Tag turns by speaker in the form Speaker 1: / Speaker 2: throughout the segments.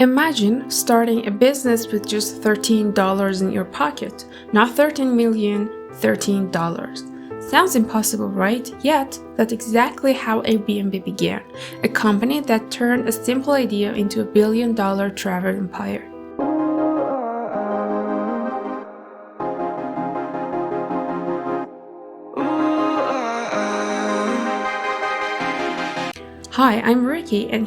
Speaker 1: Imagine starting a business with just $13 in your pocket, not 13 million, $13. Sounds impossible, right? Yet, that's exactly how Airbnb began, a company that turned a simple idea into a billion-dollar travel empire. Hi, I'm Ricky, and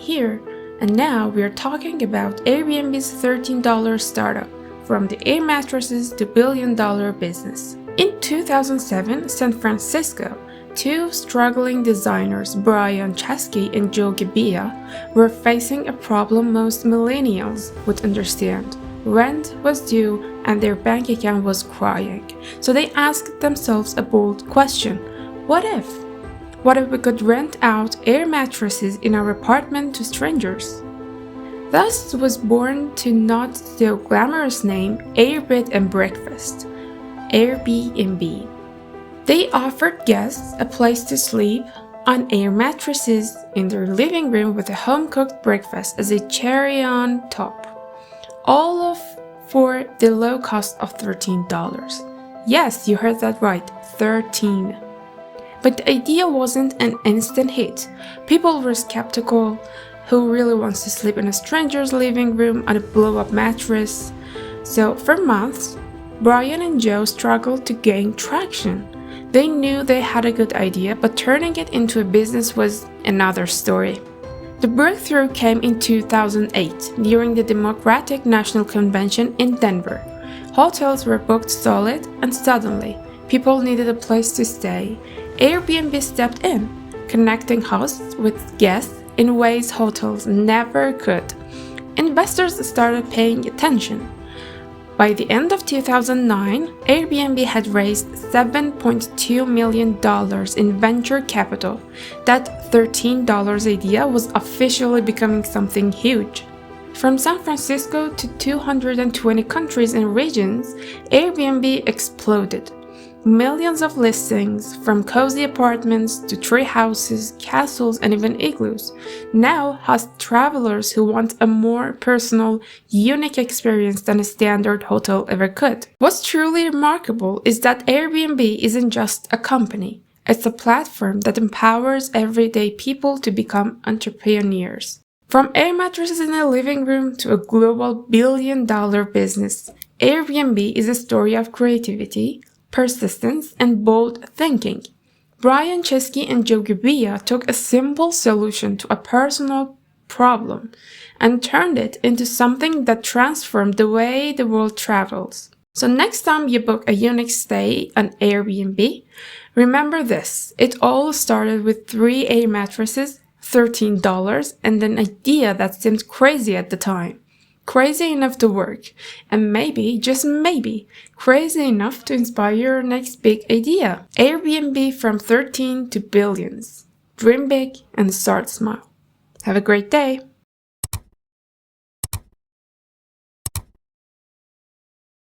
Speaker 1: now we are talking about Airbnb's $13 startup, from the air mattresses to billion-dollar business. In 2007, San Francisco, two struggling designers, Brian Chesky and Joe Gebbia, were facing a problem most millennials would understand. Rent was due and their bank account was crying. So they asked themselves a bold question: what if? What if we could rent out air mattresses in our apartment to strangers? Thus was born the not so glamorous name AirBNB's, AirBNB. They offered guests a place to sleep on air mattresses in their living room with a home-cooked breakfast as a cherry on top. All for the low cost of $13. Yes, you heard that right, 13. But the idea wasn't an instant hit. People were skeptical. Who really wants to sleep in a stranger's living room on a blow-up mattress? So for months, Brian and Joe struggled to gain traction. They knew they had a good idea, but turning it into a business was another story. The breakthrough came in 2008 during the Democratic National Convention in Denver. Hotels were booked solid, and suddenly, people needed a place to stay. Airbnb stepped in, connecting hosts with guests in ways hotels never could. Investors started paying attention. By the end of 2009, Airbnb had raised $7.2 million in venture capital. That $13 idea was officially becoming something huge. From San Francisco to 220 countries and regions, Airbnb exploded. Millions of listings, from cozy apartments to tree houses, castles, and even igloos, now host travelers who want a more personal, unique experience than a standard hotel ever could. What's truly remarkable is that Airbnb isn't just a company. It's a platform that empowers everyday people to become entrepreneurs. From air mattresses in a living room to a global billion-dollar business, Airbnb is a story of creativity, persistence, and bold thinking. Brian Chesky and Joe Gebbia took a simple solution to a personal problem and turned it into something that transformed the way the world travels. So next time you book a unique stay on Airbnb, remember this: it all started with 3 air mattresses, $13, and an idea that seemed crazy at the time. Crazy enough to work, and maybe, just maybe, crazy enough to inspire your next big idea. Airbnb, from 13 to billions. Dream big and start small. Have a great day!